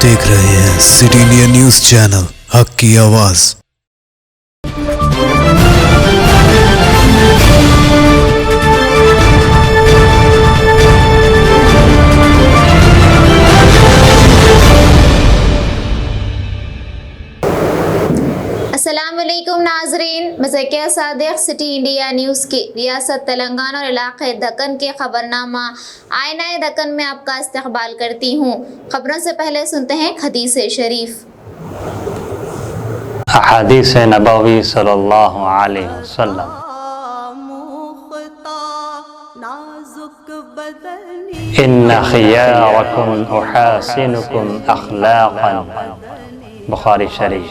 देख रहे हैं सिटी इंडिया न्यूज चैनल, हक की आवाज। अस्सलामुअलैकुम नाजरीन, मैं Zakia Sadiq city India news की रियासत तेलंगाना और इलाक़े दक्कन के खबरनामा आईना दक्कन में आपका इस्तकबाल करती हूँ। खबरों से पहले सुनते हैं हदीस शरीफ। हदीस नबवी सल्लल्लाहु अलैहि वसल्लम। इन्ना खियारकुम उहासिनुकुम अखलाक़न, बुखारी शरीफ।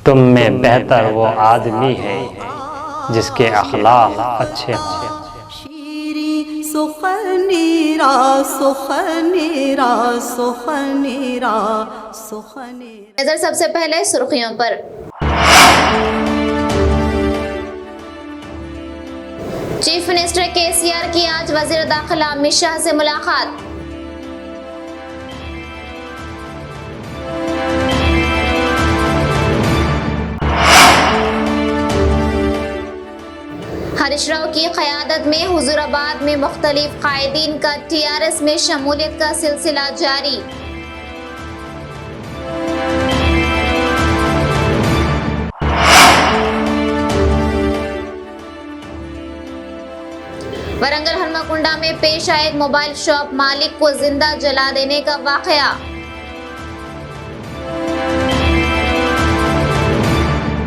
तुम में बेहतर वो आदमी है जिसके अखलाक अच्छे हों। नजर सबसे पहले सुर्खियों पर। चीफ मिनिस्टर केसीआर की आज वजीर दाखिला अमित शाह से मुलाकात। हरीश राव की क़यादत में हुजूराबाद में मुख्तलिफ कायदीन का टीआरएस में शमूलियत का सिलसिला जारी। वरंगल हनुमकुंडा में पेश आए एक मोबाइल शॉप मालिक को जिंदा जला देने का वाकया।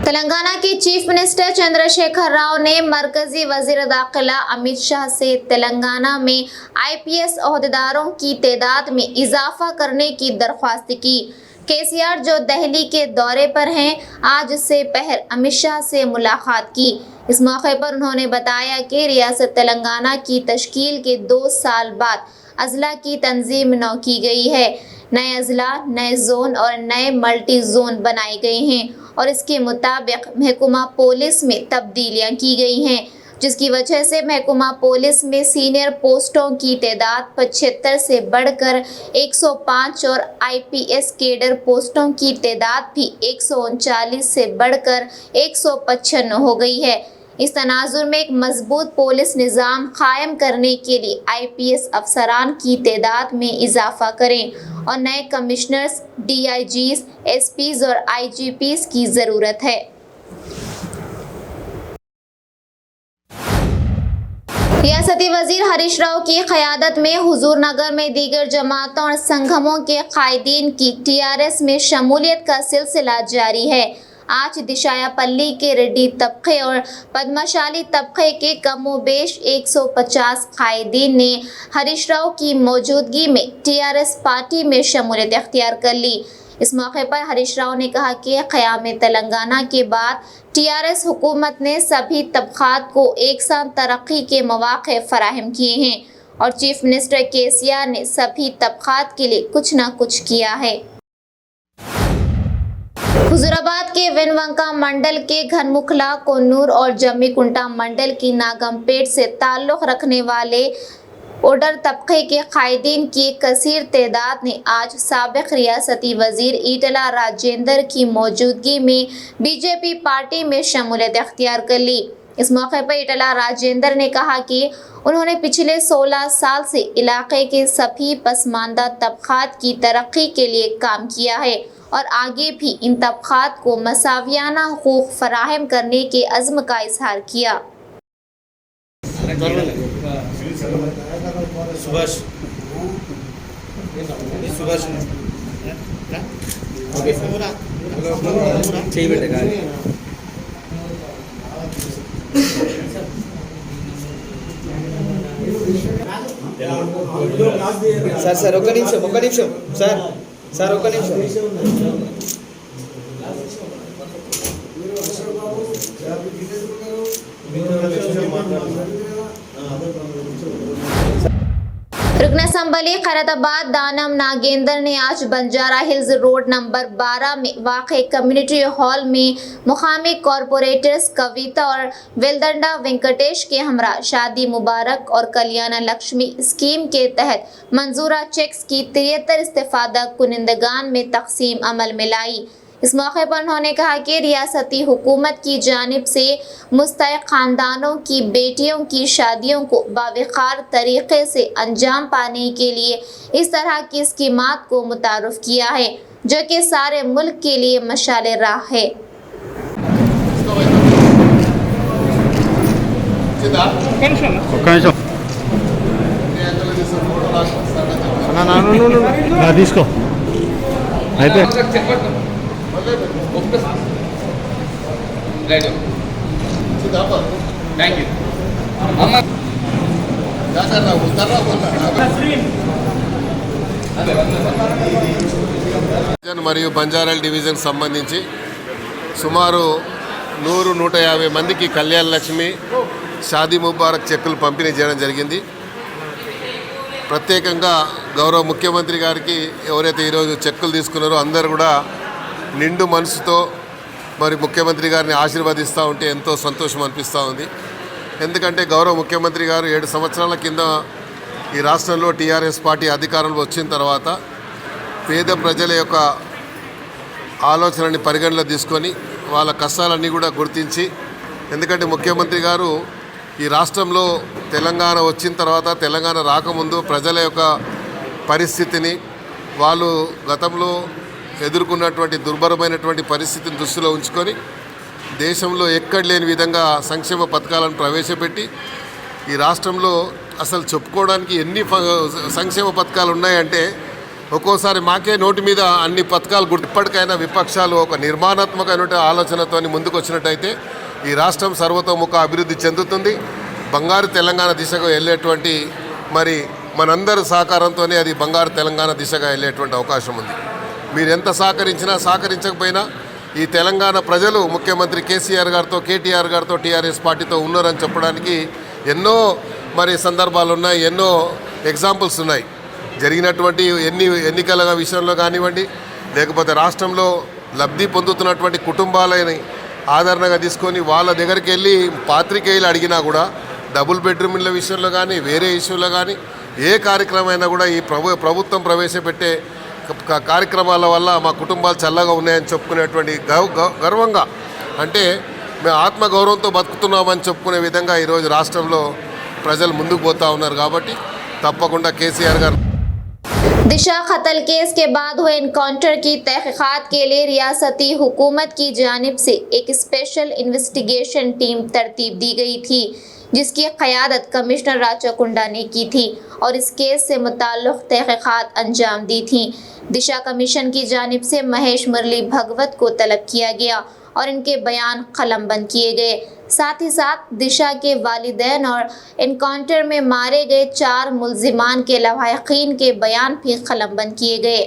तेलंगाना के चीफ मिनिस्टर चंद्रशेखर राव ने मरकजी वजीर दाखिला अमित शाह से तेलंगाना में आईपीएस ओहदेदारों की तादाद में इजाफा करने की दरख्वास्त की। केसीआर जो दिल्ली के दौरे पर हैं, आज से पहर अमित शाह से मुलाकात की। इस मौके पर उन्होंने बताया कि रियासत तेलंगाना की तश्कील के 2 साल बाद अजला की तंजीम नौ की गई है। नए अजला, नए जोन और नए मल्टी जोन बनाए गए हैं और इसके मुताबिक महकमा पुलिस में तब्दीलियां की गई हैं, जिसकी वजह से महकमा पुलिस में सीनियर पोस्टों की तादाद 75 से बढ़कर 105 और आईपीएस केडर पोस्टों की तादाद भी 139 से बढ़कर 155 हो गई है। इस तनाजुर में एक मजबूत पुलिस निज़ाम कायम करने के लिए आईपीएस अफसरान की तादाद में इजाफा करें और नए कमिश्नर्स, डीआईजीज, एसपीज और आईजीपीज की ज़रूरत है। रियासती वजीर हरीश राव की क़यादत में हुजूर नगर में दीगर जमातों और संगमों के कायदीन की टीआरएस में शमूलियत का सिलसिला जारी है। आज दिशायापल्ली के रेड्डी तबके और पद्मशाली तबके के कमोबेश 150 कायदीन ने हरीश राव की मौजूदगी में टीआरएस पार्टी में शमूलियत इख्तियार कर ली। इस मौके पर हरीश राव ने कहा कि क़याम तेलंगाना के बाद टीआरएस हुकूमत ने सभी तबक़ात को एकसां तरक्की के मौक़े फराहम किए हैं और चीफ मिनिस्टर केसीआर ने सभी तबक़ात के लिए कुछ न कुछ किया है। हुजूराबाद के वेनवंका मंडल के घनमुखला, कोन्नूर और जम्मीकुंटा मंडल की नागमपेट से ताल्लुक़ रखने वाले ओडर तबके के कायदीन की एक कसीर तादाद ने आज साबिक़ रियासती वज़ीर ईटला राजेंद्र की मौजूदगी में बीजेपी पार्टी में शमूलियत इख्तियार कर ली। इस मौके पर ईटला राजेंद्र ने कहा कि उन्होंने पिछले 16 साल से इलाके के सभी पसमानदा तबक़ात की तरक्की के लिए काम किया है और आगे भी इन तबक़ात को मसावियाना हुकूक़ फराहम करने के अज़्म का इज़हार किया। సార్ ఒక్క నిమిషం సార్ ఒక్క నిమిషం रुकन असम्बली खैरताबाद दानम नागेंद्र ने आज बंजारा हिल्स रोड नंबर 12 में वाक़ कम्युनिटी हॉल में मुकामी कॉरपोरेटर्स कविता और वेलदंडा वेंकटेश के हमरा शादी मुबारक और कल्याण लक्ष्मी स्कीम के तहत मंजूरा चेक्स की 73 इस्तेफादा कुनिंदगान में तकसीम अमल में लाई। इस मौके पर उन्होंने कहा कि रियासती हुकूमत की जानिब से मुस्तहिक़ ख़ानदानों की बेटियों की शादियों को बावक़ार तरीक़े से अंजाम पाने के लिए इस तरह की स्कीमात को मुतारफ़ किया है, जो कि सारे मुल्क के लिए मशाल राह है। తీసుకో అయితే మరియు బంజారాల డివిజన్ సంబంధించి సుమారు 100-150 మందికి కళ్యాణ లక్ష్మి షాదీ ముబారక్ చెక్కులు పంపిణీ చేయడం జరిగింది। ప్రత్యేకంగా గౌరవ ముఖ్యమంత్రి గారికి ఎవరైతే ఈరోజు చెక్కులు తీసుకున్నారో అందరూ కూడా నిండు మనసుతో మరి ముఖ్యమంత్రి గారిని ఆశీర్వదిస్తూ ఉంటే ఎంతో సంతోషం అనిపిస్తూ ఉంది। ఎందుకంటే గౌరవ ముఖ్యమంత్రి గారు 7 సంవత్సరాల కింద ఈ రాష్ట్రంలో టీఆర్ఎస్ పార్టీ అధికారంలో వచ్చిన తర్వాత పేద ప్రజల యొక్క ఆలోచనని పరిగణలో తీసుకొని వాళ్ళ కష్టాలన్నీ కూడా గుర్తించి, ఎందుకంటే ముఖ్యమంత్రి గారు ఈ రాష్ట్రంలో తెలంగాణ వచ్చిన తర్వాత తెలంగాణ రాకముందు ప్రజల యొక్క పరిస్థితిని, వాళ్ళు గతంలో ఎదుర్కొన్నటువంటి దుర్భరమైనటువంటి పరిస్థితిని దృష్టిలో ఉంచుకొని దేశంలో ఎక్కడ లేని విధంగా సంక్షేమ పథకాలను ప్రవేశపెట్టి ఈ రాష్ట్రంలో అసలు చెప్పుకోవడానికి ఎన్ని సంక్షేమ పథకాలు ఉన్నాయంటే ఒక్కోసారి మాకే నోటి మీద అన్ని పథకాలు ఇప్పటికైనా విపక్షాలు ఒక నిర్మాణాత్మకమైన ఆలోచనతో ముందుకు వచ్చినట్టయితే ఈ రాష్ట్రం సర్వతోముఖ అభివృద్ధి చెందుతుంది। బంగారు తెలంగాణ దిశగా వెళ్ళేటువంటి మరి మనందరి సహకారంతోనే అది బంగారు తెలంగాణ దిశగా వెళ్ళేటువంటి అవకాశం ఉంది। మీరు ఎంత సహకరించినా సహకరించకపోయినా ఈ తెలంగాణ ప్రజలు ముఖ్యమంత్రి కేసీఆర్ గారితో, కేటీఆర్ గారితో, టీఆర్ఎస్ పార్టీతో ఉన్నారని చెప్పడానికి ఎన్నో మరి సందర్భాలు ఉన్నాయి, ఎన్నో ఎగ్జాంపుల్స్ ఉన్నాయి। జరిగినటువంటి ఎన్నికల విషయంలో కానివ్వండి, లేకపోతే రాష్ట్రంలో లబ్ధి పొందుతున్నటువంటి కుటుంబాలని ఆదరణగా తీసుకొని వాళ్ళ దగ్గరికి వెళ్ళి పాత్రికేయులు అడిగినా కూడా డబుల్ బెడ్రూమ్ల విషయంలో కానీ వేరే ఇష్యూలో కానీ ఏ కార్యక్రమమైనా కూడా ఈ ప్రభుత్వం ప్రవేశపెట్టే కార్యక్రమాల వల్ల మా కుటుంబాలు చల్లగా ఉన్నాయని చెప్పుకునేటువంటి గర్వంగా, అంటే మేము ఆత్మగౌరవంతో బతుకుతున్నామని చెప్పుకునే విధంగా ఈరోజు రాష్ట్రంలో ప్రజలు ముందుకు పోతా ఉన్నారు। కాబట్టి తప్పకుండా కేసీఆర్ గారు दिशा कत्ल केस के बाद हुए इनकाउंटर की तहकीकात के लिए रियासती हुकूमत की जानिब से एक स्पेशल इन्वेस्टिगेशन टीम तरतीब दी गई थी, जिसकी क़यादत कमिश्नर राचकुंडा ने की थी और इस केस से मुताल्लिक़ तहकीकात अंजाम दी थी। दिशा कमीशन की जानिब से महेश मुरली भगवत को तलब किया गया और इनके बयान कलमबंद किए गए। साथ ही साथ दिशा के वालिदैन और इनकाउंटर में मारे गए 4 मुल्जिमान के लवाहिकीन के बयान भी कलमबंद किए गए।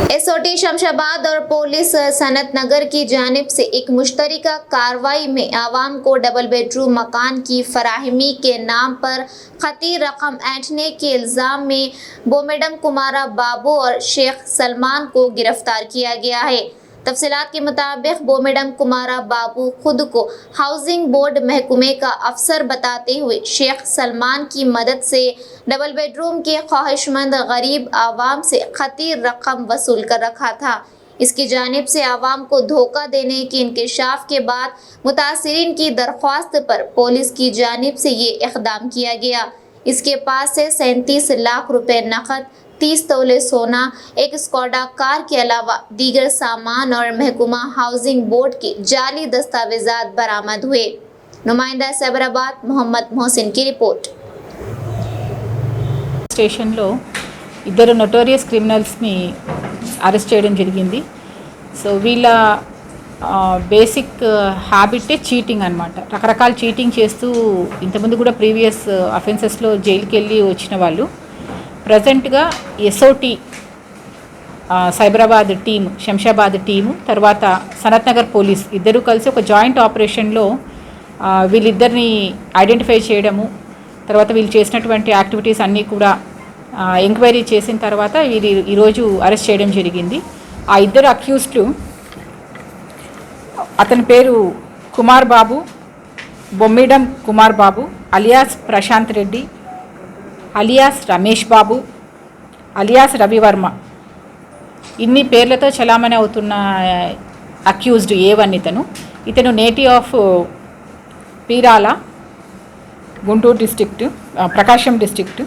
एसओटी शमशाबाद और पुलिस सनत नगर की जानिब से एक मुश्तरका कार्रवाई में आवाम को डबल बेडरूम मकान की फराहमी के नाम पर खतीर रकम ऐंठने के इल्ज़ाम में बोमेडम कुमारा बाबू और शेख सलमान को गिरफ्तार किया गया है। तफसीलात के मुताबिक बोमेडम कुमारा बाबू खुद को हाउसिंग बोर्ड महकमे का अफसर बताते हुए शेख सलमान की मदद से डबल बेडरूम के ख्वाहिशमंद गरीब आवाम से खतीर रकम वसूल कर रखा था। इसकी जानिब से आवाम को धोखा देने के इंकशाफ के बाद मुतासिरीन की दरख्वास्त पर पुलिस की जानिब से ये इक़दाम किया गया। इसके पास से 37 लाख रुपए नकद, 30 तोले सोना, एक स्कोडा कार के अलावा दीगर सामान और महकुमा हाउसिंग बोर्ड के जाली दस्तावेजात बरामद हुए। नुमाइंदा सैबराबाद मोहम्मद मोहसिन की रिपोर्ट। స్టేషన్లో ఇద్దరు నోటోరియస్ క్రిమినల్స్ని అరెస్ట్ చేయడం జరిగింది। సో వీళ్ళ బేసిక్ హ్యాబిటే చీటింగ్ అనమాట। రకరకాల చీటింగ్ చేస్తూ ఇంతకుముందు కూడా ప్రీవియస్ అఫెన్సెస్లో జైలుకి వెళ్ళి వచ్చిన వాళ్ళు ప్రజెంట్గా SOT Cyberabad team, Shamshabad team, తర్వాత సనత్ నగర్ పోలీస్ ఇద్దరు కలిసి ఒక జాయింట్ ఆపరేషన్లో వీళ్ళిద్దరిని ఐడెంటిఫై చేయడము, తర్వాత వీళ్ళు చేసినటువంటి యాక్టివిటీస్ అన్నీ కూడా ఎంక్వైరీ చేసిన తర్వాత వీళ్ళు ఈరోజు అరెస్ట్ చేయడం జరిగింది. ఆ ఇద్దరు అక్యూజ్డ్లు, అతని పేరు Kumar Babu, Bommidam Kumar Babu alias Prashant Reddy alias Ramesh Babu alias Ravivarma, ఇన్ని పేర్లతో చలామణి అవుతున్న అక్యూజ్డ్ A1 ఇతను native of Perala, Guntur district, Prakasam district.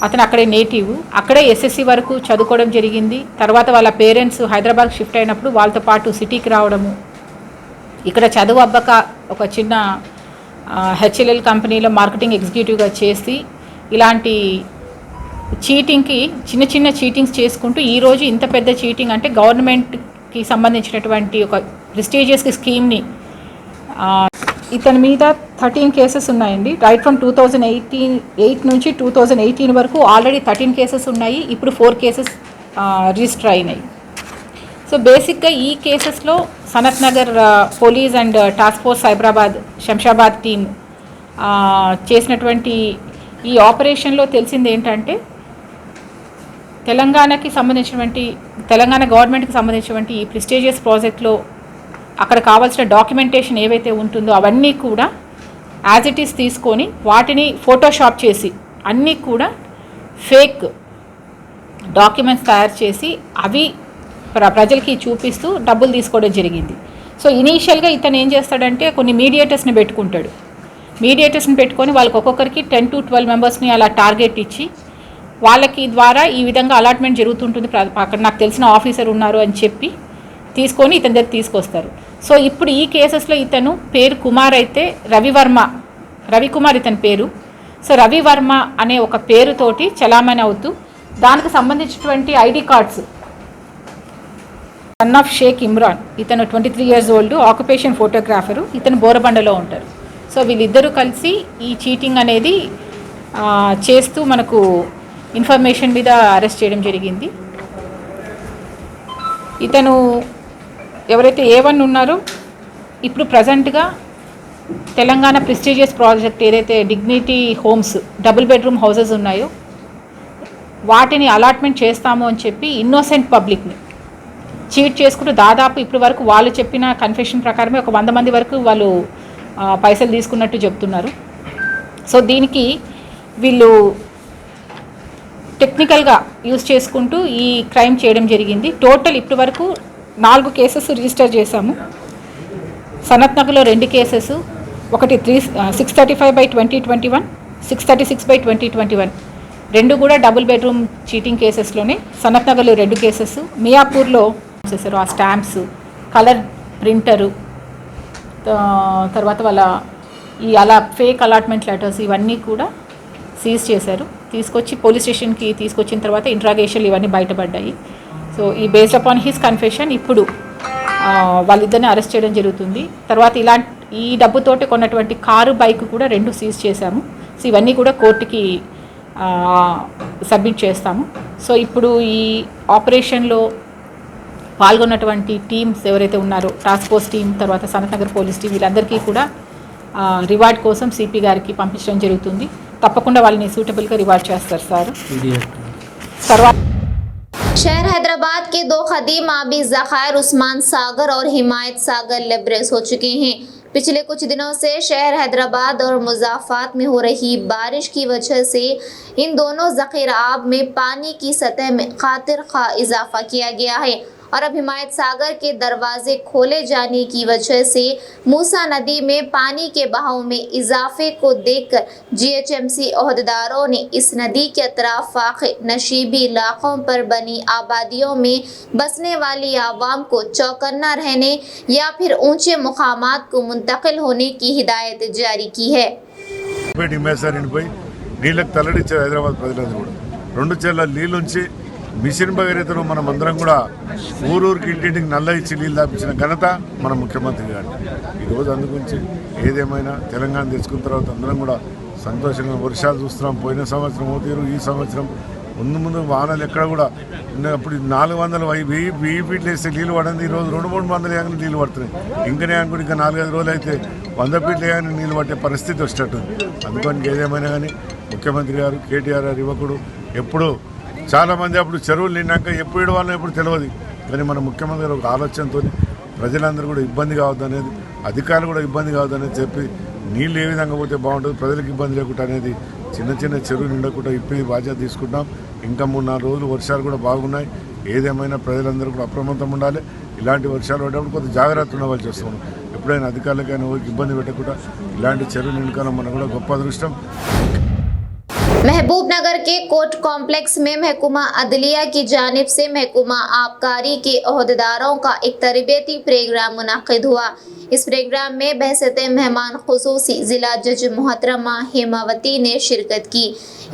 అతను అక్కడే నేటివ్, అక్కడే SSC వరకు చదువుకోవడం జరిగింది. తర్వాత వాళ్ళ పేరెంట్స్ హైదరాబాద్ షిఫ్ట్ అయినప్పుడు వాళ్ళతో పాటు సిటీకి రావడము, ఇక్కడ చదువు అబ్బక ఒక చిన్న HLL కంపెనీలో మార్కెటింగ్ ఎగ్జిక్యూటివ్గా చేసి ఇలాంటి చీటింగ్కి చిన్న చిన్న చీటింగ్స్ చేసుకుంటూ ఈరోజు ఇంత పెద్ద చీటింగ్ అంటే గవర్నమెంట్కి సంబంధించినటువంటి ఒక ప్రెస్టీజియస్ స్కీమ్ని, ఇతని మీద 13 కేసెస్ ఉన్నాయండి. రైట్ ఫ్రమ్ 2008 నుంచి 2018 వరకు ఆల్రెడీ 13 కేసెస్ ఉన్నాయి. ఇప్పుడు 4 కేసెస్ రిజిస్టర్ అయినాయి. సో బేసిక్గా ఈ కేసెస్లో Sanath Nagar police and task force Cyberabad Shamshabad team చేసినటువంటి ఈ ఆపరేషన్లో తెలిసింది ఏంటంటే తెలంగాణ గవర్నమెంట్కి సంబంధించినటువంటి ఈ ప్రెస్టీజియస్ ప్రాజెక్ట్లో అక్కడ కావాల్సిన డాక్యుమెంటేషన్ ఏవైతే ఉంటుందో అవన్నీ కూడా యాజ్ ఇట్ ఈస్ తీసుకొని వాటిని ఫోటోషాప్ చేసి అన్నీ కూడా ఫేక్ డాక్యుమెంట్స్ తయారు చేసి అవి ప్రజలకి చూపిస్తూ డబ్బులు తీసుకోవడం జరిగింది. సో ఇనీషియల్గా ఇతను ఏం చేస్తాడంటే కొన్ని మీడియేటర్స్ని పెట్టుకుంటాడు. మీడియేటర్స్ని పెట్టుకొని వాళ్ళకి ఒక్కొక్కరికి 10 to 12 మెంబర్స్ని అలా టార్గెట్ ఇచ్చి వాళ్ళకి ద్వారా ఈ విధంగా అలాట్మెంట్ జరుగుతుంటుంది, అక్కడ నాకు తెలిసిన ఆఫీసర్ ఉన్నారు అని చెప్పి తీసుకొని ఇతని దగ్గర తీసుకొస్తారు. సో ఇప్పుడు ఈ కేసెస్లో ఇతను పేరు కుమార్ అయితే రవికుమార్ ఇతని పేరు. సో రవివర్మ అనే ఒక పేరుతోటి చలామణి అవుతూ దానికి సంబంధించినటువంటి ID cards son of Sheikh Imran, ఇతను 23 years old, ఆక్యుపేషన్ ఫోటోగ్రాఫరు, ఇతను బోరబండలో ఉంటారు. సో వీళ్ళిద్దరూ కలిసి ఈ చీటింగ్ అనేది చేస్తూ మనకు ఇన్ఫర్మేషన్ మీద అరెస్ట్ చేయడం జరిగింది. ఇతను ఎవరైతే A1 ఉన్నారో ఇప్పుడు ప్రజెంట్గా తెలంగాణ ప్రెస్టీజియస్ ప్రాజెక్ట్ ఏదైతే dignity homes double bedroom houses ఉన్నాయో వాటిని అలాట్మెంట్ చేస్తాము అని చెప్పి ఇన్నోసెంట్ పబ్లిక్ని చీట్ చేసుకుంటూ దాదాపు ఇప్పటి వరకు వాళ్ళు చెప్పిన కన్ఫెషన్ ప్రకారమే ఒక 100 మంది వరకు వాళ్ళు పైసలు తీసుకున్నట్టు చెప్తున్నారు. సో దీనికి వీళ్ళు టెక్నికల్గా యూజ్ చేసుకుంటూ ఈ క్రైమ్ చేయడం జరిగింది. టోటల్ ఇప్పటి వరకు 4 కేసెస్ రిజిస్టర్ చేశాము. సనత్ నగర్లో 2 కేసెస్, ఒకటి 635/2021, 636/2021, 2 కూడా డబుల్ బెడ్రూమ్ చీటింగ్ కేసెస్లోనే. సనత్ నగర్లో 2 కేసెస్, మియాపూర్లో చేశారు. ఆ స్టాంప్స్, కలర్ ప్రింటరు, తర్వాత వాళ్ళ ఈ ఫేక్ అలాట్మెంట్ లెటర్స్ ఇవన్నీ కూడా సీజ్ చేశారు. తీసుకొచ్చి పోలీస్ స్టేషన్కి తీసుకొచ్చిన తర్వాత ఇంట్రాగేషన్లు ఇవన్నీ బయటపడ్డాయి. సో ఈ బేస్డ్ అపాన్ హిస్ కన్ఫెషన్ ఇప్పుడు వాళ్ళిద్దరిని అరెస్ట్ చేయడం జరుగుతుంది. తర్వాత ఈ డబ్బుతోటి కొన్నటువంటి కారు, బైక్ కూడా 2 సీజ్ చేశాము. సో ఇవన్నీ కూడా కోర్టుకి సబ్మిట్ చేస్తాము. సో ఇప్పుడు ఈ ఆపరేషన్లో పాల్గొన్నటువంటి టీమ్స్ ఎవరైతే ఉన్నారో టాస్క్ ఫోర్స్ టీం, తర్వాత సనత్ నగర్ పోలీస్ టీం, వీళ్ళందరికీ కూడా రివార్డ్ కోసం సిపి గారికి పంపించడం జరుగుతుంది. తప్పకుండా వాళ్ళని సూటబుల్గా రివార్డ్ చేస్తారు సార్. తర్వాత शहर हैदराबाद के 2 खदीम आबी ज़खायर उस्मान सागर और हिमायत सागर लबरेज हो चुके हैं। पिछले कुछ दिनों से शहर हैदराबाद और मुज़ाफ़ात में हो रही बारिश की वजह से इन दोनों ज़ख़ीरा आब में पानी की सतह में खातिर खा इजाफा किया गया है और अब हिमायत सागर के दरवाजे खोले जाने की वजह से मूसा नदी में पानी के बहाव में इजाफे को देखकर GHMC ओहदेदारों ने इस नदी के अतराफ वाक़े नशीबी इलाक़ों पर बनी आबादियों में बसने वाली आवाम को चौकन्ना रहने या फिर ऊंचे मुकामात को मुंतकिल होने की हिदायत जारी की है। నీళ్ళకి తల్లడిచ్చారు హైదరాబాద్ ప్రజలందరూ కూడా. 2 చెర్ల నీళ్ళుంచి మిషన్ భగీరథను మనం అందరం కూడా ఊరూరికి ఇంటింటికి నల్ల ఇచ్చి నీళ్ళు దాపించిన ఘనత మన ముఖ్యమంత్రి గారు. ఈరోజు అందుగురించి ఏదేమైనా తెలంగాణ తెచ్చుకున్న తర్వాత అందరం కూడా సంతోషంగా వర్షాలు చూస్తున్నాం. పోయిన సంవత్సరం ఓతీరు, ఈ సంవత్సరం ముందు వానలు ఎక్కడ కూడా అప్పుడు 400 1000 ఫీట్లు వేస్తే నీళ్ళు పడింది. ఈరోజు 200-300 ఏమైనా నీళ్ళు పడుతున్నాయి. ఇంకనే అనుకుంటే ఇంకా 4-5 రోజులు అయితే 100 ఫీట్లు ఏమైనా నీళ్ళు పట్టే పరిస్థితి వచ్చేటట్టుంది. అందుకని ఏదేమైనా కానీ ముఖ్యమంత్రి గారు కేటీఆర్ గారు యువకుడు ఎప్పుడు చాలామంది అప్పుడు చెరువులు నిండాక ఎప్పుడు ఇవ్వాలో ఎప్పుడు తెలియదు. కానీ మన ముఖ్యమంత్రి గారు ఒక ఆలోచనతో ప్రజలందరూ కూడా ఇబ్బంది కావద్దనేది, అధికారులు కూడా ఇబ్బంది కావద్దనేది చెప్పి నీళ్ళు ఏ విధంగా పోతే బాగుంటుంది, ప్రజలకు ఇబ్బంది లేకుండా అనేది చిన్న చెరువులు నిండకుండా ఇప్పటి బాధ్యత తీసుకుంటాం. ఇంకా 3-4 రోజులు వర్షాలు కూడా బాగున్నాయి. ఏదేమైనా ప్రజలందరూ కూడా అప్రమత్తం ఉండాలి. ఇలాంటి వర్షాలు పడేటప్పుడు కొంత జాగ్రత్త ఉండవలసి వస్తున్నాం. ఎప్పుడైనా అధికారులకైనా ఊరికి ఇబ్బంది పెట్టకుండా ఇలాంటి చెరువు నిండుకోవడం మనకు కూడా గొప్ప అదృష్టం. महबूब नगर के कोर्ट कॉम्प्लेक्स में महकमा अदलिया की जानिब से महकमा आबकारी के ओहदेदारों का एक तरबियती प्रोग्राम मुनाकिद हुआ। इस प्रोग्राम में बहसत मेहमान खुसूसी जिला जज मोहतरमा हेमावती ने शिरकत की।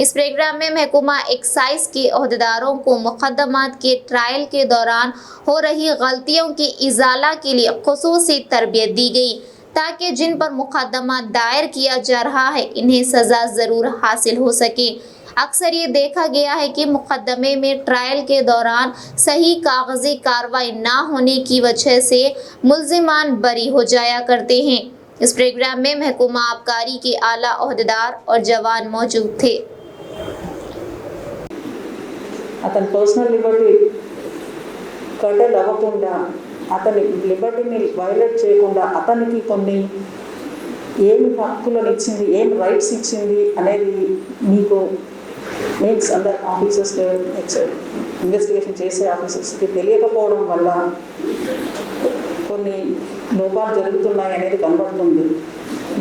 इस प्रोग्राम में महकमा एक्साइज के ओहदेदारों को मुकदमात के ट्रायल के दौरान हो रही गलतियों की इजाला के लिए खुसूसी तरबियत दी गई, ताकि जिन पर मुकदमा दायर किया जा रहा है इन्हें सज़ा ज़रूर हासिल हो सके। अक्सर ये देखा गया है कि मुकदमे में ट्रायल के दौरान सही कागजी कार्रवाई ना होने की वजह से मुल्जिमान बरी हो जाया करते हैं। इस प्रोग्राम में महकमा आबकारी के आला ओहदेदार और जवान मौजूद थे। అతని పర్సనల్ లిబర్టీ కర్టెల్ అవ్వకుండా, అతని లిబర్టీని వైలేట్ చేయకుండా అతనికి కొన్ని ఏమి హక్కులను ఇచ్చింది, ఏం రైట్స్ ఇచ్చింది అనేది మీకు మీన్స్ అందర్ ఆఫీసర్స్ ఇన్వెస్టిగేషన్ చేసే ఆఫీసర్స్కి తెలియకపోవడం వల్ల కొన్ని లోపాలు జరుగుతున్నాయి అనేది కనబడుతుంది.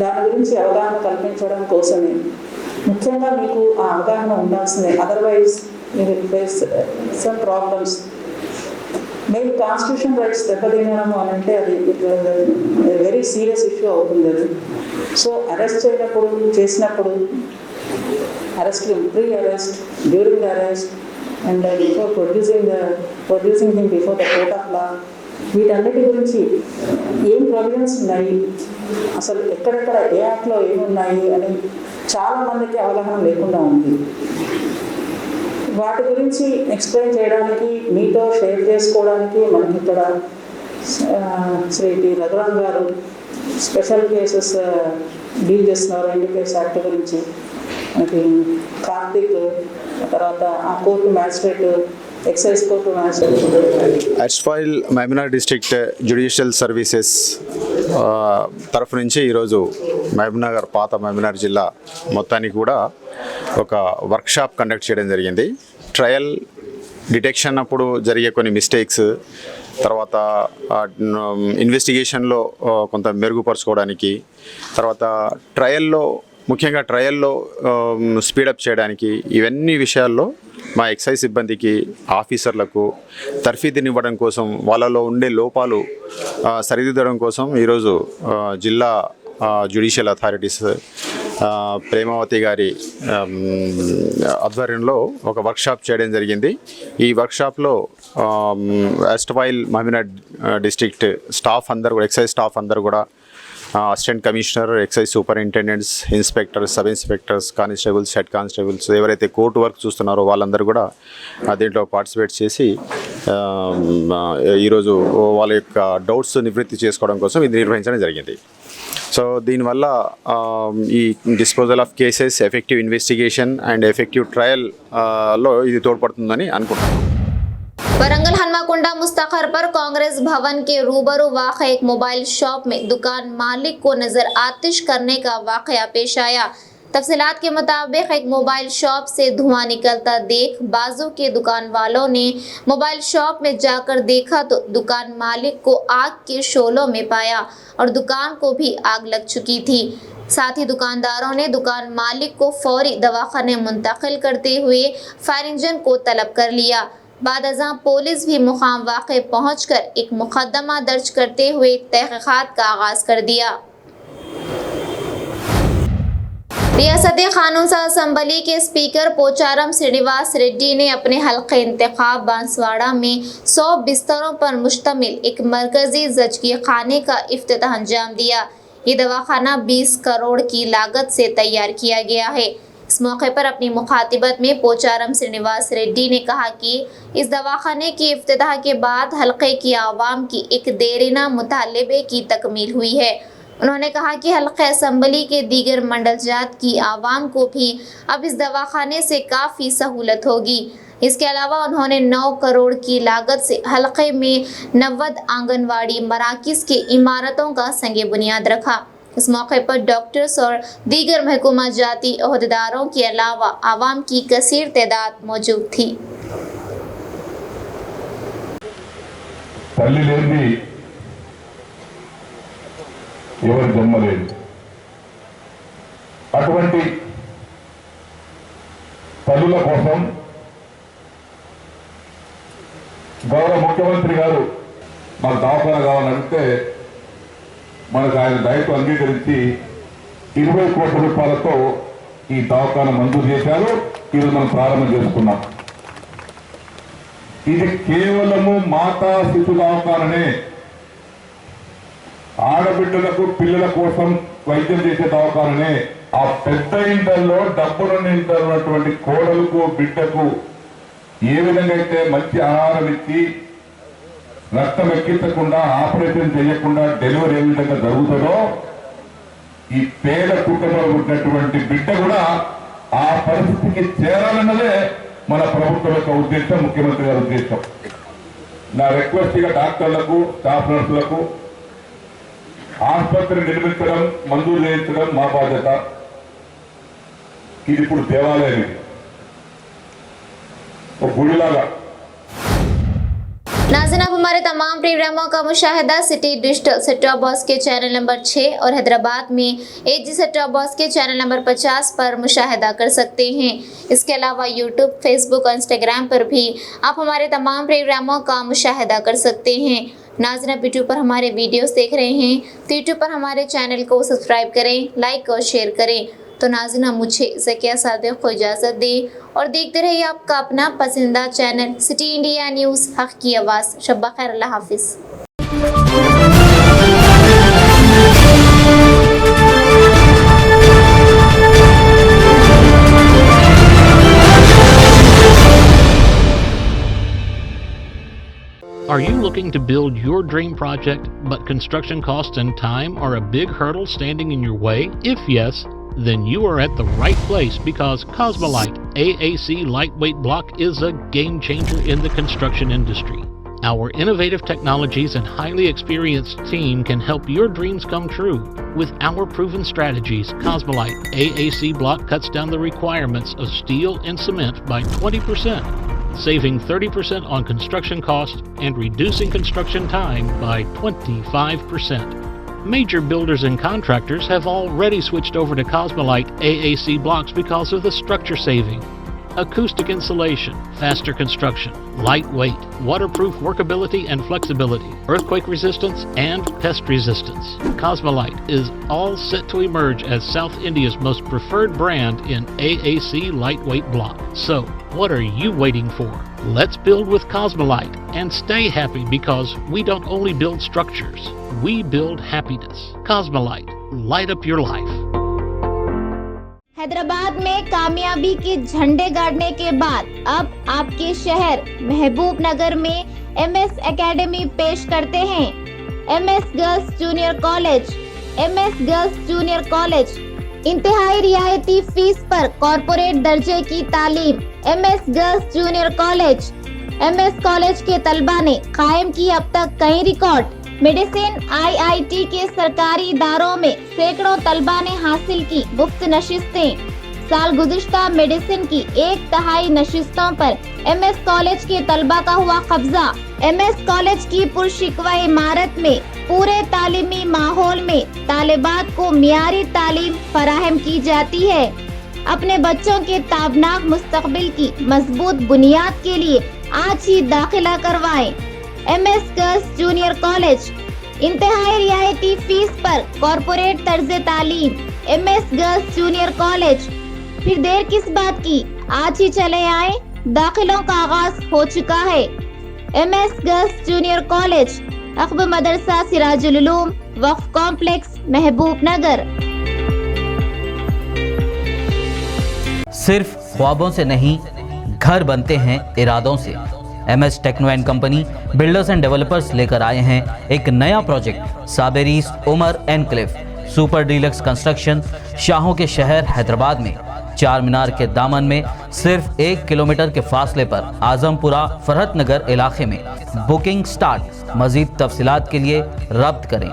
దాని గురించి అవగాహన కల్పించడం కోసమే ముఖ్యంగా మీకు ఆ అవగాహన ఉండాల్సిందే. అదర్వైజ్ మీరు face some problems. Main constitution rights దెబ్బతినడము అని అంటే అది వెరీ సీరియస్ ఇష్యూ అవుతుంది అది. సో అరెస్ట్ చేసినప్పుడు arrest, pre arrest, during the arrest and before producing him before the court of law, వీటన్నిటి గురించి ఏం ప్రొవిజన్స్ ఉన్నాయి, అసలు ఎక్కడెక్కడ ఏ యాక్ట్లో ఏమున్నాయి అని చాలామందికి అవగాహన లేకుండా ఉంది. వాటి గురించి ఎక్స్ప్లెయిన్ చేయడానికి, మీతో షేర్ చేసుకోవడానికి మనకి ఇక్కడ శ్రీ టి రఘురామ్ గారు స్పెషల్ కేసెస్ డీల్ చేస్తున్నారు. ఎన్డీపీఎస్ యాక్ట్ గురించి మనకి కార్తిక్, తర్వాత ఆ court magistrate, excise court magistrate. ఎర్స్ఫైల్ మహబూబ్నగర్ డిస్ట్రిక్ట్ జ్యుడిషియల్ సర్వీసెస్ తరఫు నుంచి ఈరోజు మహబూబ్నగర్, పాత మహబూబ్నగర్ జిల్లా మొత్తానికి కూడా ఒక వర్క్షాప్ కండక్ట్ చేయడం జరిగింది. ట్రయల్ డిటెక్షన్ అప్పుడు జరిగే కొన్ని మిస్టేక్స్, తర్వాత ఇన్వెస్టిగేషన్లో కొంత మెరుగుపరుచుకోవడానికి, తర్వాత ముఖ్యంగా ట్రయల్లో స్పీడప్ చేయడానికి, ఇవన్నీ విషయాల్లో మా ఎక్సైజ్ సిబ్బందికి, ఆఫీసర్లకు తర్ఫీదునివ్వడం కోసం, వాళ్ళలో ఉండే లోపాలు సరిదిద్దడం కోసం ఈరోజు జిల్లా జ్యుడిషియల్ అథారిటీస్ ప్రేమావతి గారి ఆధ్వర్యంలో ఒక వర్క్షాప్ చేయడం జరిగింది. ఈ వర్క్షాప్లో ఎర్స్టైల్ మహబూబ్నగర్ డిస్ట్రిక్ట్ స్టాఫ్ అందరూ కూడా, ఎక్సైజ్ స్టాఫ్ అందరూ కూడా, assistant commissioner, excise superintendents, inspectors, sub inspectors, constables, head constables, ఎవరైతే కోర్టు వర్క్ చూస్తున్నారో వాళ్ళందరూ కూడా దీంట్లో పార్టిసిపేట్ చేసి ఈరోజు వాళ్ళ యొక్క డౌట్స్ నివృత్తి చేసుకోవడం కోసం ఇది నిర్వహించడం జరిగింది. సో దీనివల్ల ఈ disposal of cases, effective investigation and effective ట్రయల్లో ఇది తోడ్పడుతుందని అనుకుంటున్నాను. वरंगल हनुमाकुंडा मुस्तखर पर कांग्रेस भवन के रूबरू वाक़ एक मोबाइल शॉप में दुकान मालिक को नजर आतिश करने का वाक़या पेश आया। तफसीलात के मुताबिक एक मोबाइल शॉप से धुआं निकलता देख बाजू के दुकान वालों ने मोबाइल शॉप में जाकर देखा तो दुकान मालिक को आग के शोलों में पाया और दुकान को भी आग लग चुकी थी। साथ ही दुकानदारों ने दुकान मालिक को फौरी दवाखाने मुंतकिल करते हुए फायर इंजन को तलब कर लिया। बाद अज़ां पुलिस भी मुकाम वाक़े पहुंचकर एक मुकदमा दर्ज करते हुए तहक़ीक़ात का आगाज़ कर दिया। रियासती कानून साज़ असम्बली के स्पीकर पोचारम श्रीनिवास रेड्डी ने अपने हल्के इंतखाब बांसवाड़ा में 100 बिस्तरों पर मुश्तमिल एक मरकजी ज़चगी खाने का इफ्तिताह अंजाम दिया। ये दवाखाना 20 करोड़ की लागत से तैयार किया गया है। इस मौके पर अपनी मुखातिबत में पोचारम श्रीनिवास रेड्डी ने कहा कि इस दवाखाने की इफ्तिताह के बाद हल्के की आवाम की एक देरीना मुतालबे की तकमील हुई है। उन्होंने कहा कि हल्के असम्बली के दीगर मंडल जात की आवाम को भी अब इस दवाखाने से काफ़ी सहूलत होगी। इसके अलावा उन्होंने 9 करोड़ की लागत से हल्के में 90 आंगनवाड़ी मराकिज़ की इमारतों का संगे बुनियाद रखा। इस मौके पर डॉक्टर्स और दीगर महकूमा जाती ओहदेदारों के अलावा आवाम की कसीर तादाद मौजूद थी। తల్లి లేనిది ఎవరు జన్మలేదు. అటువంటి తల్లుల కోసం గౌరవ ముఖ్యమంత్రి గారు మాకు దవాఖానా కావాలంటే మనకు ఆయన దయతో అంగీకరించి 20 కోట్ల రూపాయలతో ఈ దవాఖానా మంజూరు చేశారు. ఈరోజు మనం ప్రారంభం చేసుకున్నాం. ఇది కేవలము మాతా శిశు దవాఖాననే, ఆడబిడ్డలకు పిల్లల కోసం వైద్యం చేసే దవాఖాననే. ఆ పెద్ద ఇంటర్లో డబ్బున్న ఇంటర్ ఉన్నటువంటి కోడలకు బిడ్డకు ఏ విధంగా అయితే మంచి ఆహారం ఇచ్చి రక్తం ఎక్కించకుండా ఆపరేషన్ చేయకుండా డెలివరీ ఏ విధంగా జరుగుతుందో ఈ పేద కుటుంబంలో ఉన్నటువంటి బిడ్డ కూడా ఆ పరిస్థితికి చేరాలన్నదే మన ప్రభుత్వం యొక్క ఉద్దేశం, ముఖ్యమంత్రి గారి ఉద్దేశం. నా రిక్వెస్ట్గా డాక్టర్లకు, స్టాఫ్ నర్సులకు ఆసుపత్రి నిర్మించడం, మంజూరు చేయించడం మా బాధ్యత. ఇది ఇప్పుడు దేవాలయం, ఇది ఒక గుడిలాగా. नाज़रीन, आप हमारे तमाम प्रोग्रामों का मुशाहिदा city digital set top box के चैनल नंबर 6 और हैदराबाद में एजी सेट टॉप बॉक्स के चैनल नंबर 50 पर मुशाहिदा कर सकते हैं। इसके अलावा यूट्यूब, फेसबुक और इंस्टाग्राम पर भी आप हमारे तमाम प्रोग्रामों का मुशाहिदा कर सकते हैं। नाज़रीन, आप यूट्यूब पर हमारे वीडियोस देख रहे हैं तो यूट्यूब पर हमारे चैनल को सब्सक्राइब करें, लाइक और शेयर करें। तो नाज़रीन, मुझे ज़किया सादिक को इजाज़त दें और देखते रहिए आपका अपना पसंदीदा चैनल सिटी इंडिया न्यूज़, हक़ की आवाज़। शब्बा खैर, अल्लाह हाफिज़। Are you looking to build your dream project, but construction costs and time are a big hurdle standing in your way? If yes, then you are at the right place, because Cosmolite AAC lightweight block is a game changer in the construction industry. Our innovative technologies and highly experienced team can help your dreams come true. With our proven strategies, Cosmolite AAC block cuts down the requirements of steel and cement by 20%, saving 30% on construction costs and reducing construction time by 25%. Major builders and contractors have already switched over to Cosmolite AAC blocks because of the structure saving, acoustic insulation, faster construction, lightweight, waterproof workability and flexibility, earthquake resistance, and pest resistance. Cosmolite is all set to emerge as South India's most preferred brand in AAC lightweight block. So, what are you waiting for? Let's build with Cosmolite and stay happy, because we don't only build structures, we build happiness. Cosmolite, light up your life. Hyderabad में कामयाबी के झंडे गाड़ने के बाद अब आपके शहर महबूब नगर में MS एकेडमी पेश करते हैं। MS girls junior college. MS girls junior college इंतहाई रियायती फीस पर कॉर्पोरेट दर्जे की तालीम। MS girls junior college. MS college के तलबा ने कायम की अब तक कई रिकॉर्ड। मेडिसिन IIT के सरकारी इदारों में सैकड़ों तलबा ने हासिल की मुफ्त नशिस्तें। साल गुज़िश्ता मेडिसिन की 1/3 नशिस्तों पर MS कॉलेज के तलबा का हुआ कब्जा। MS कॉलेज की पुरशिकवा इमारत में पूरे तालीमी माहौल में तालिबात को मियारी तालीम फराहम की जाती है। अपने बच्चों के ताबनाक मुस्तकबिल की मजबूत बुनियाद के लिए आज ही दाखिला करवाएं। MS गर्ल्स जूनियर कॉलेज इंतहाई रियायती फीस पर कॉर्पोरेट तर्ज तालीम। MS गर्ल्स जूनियर कॉलेज, फिर देर किस बात की, आज ही चले आए, दाखिलों का आगाज हो चुका है। MS गर्ल्स जूनियर कॉलेज, अख्ब मदरसा सिराजुल उलूम, वक्फ कॉम्प्लेक्स, महबूब नगर। सिर्फ ख्वाबों से नहीं, घर बनते हैं इरादों से। MS techno and company builders and developers लेकर आए हैं एक नया project Saberiz Umar enclave super deluxe construction, शाहों के शहर हैदराबाद में। चार मीनार के दामन में सिर्फ 1 किलोमीटर के फासले पर आजमपुरा फरहत नगर इलाके में। Booking start. मजीद तफसीलात के लिए रब्त करें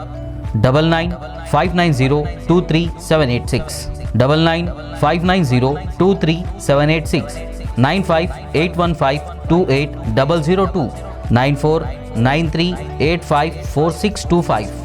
9959023786, 9959023786, 9581528002, 9493854625।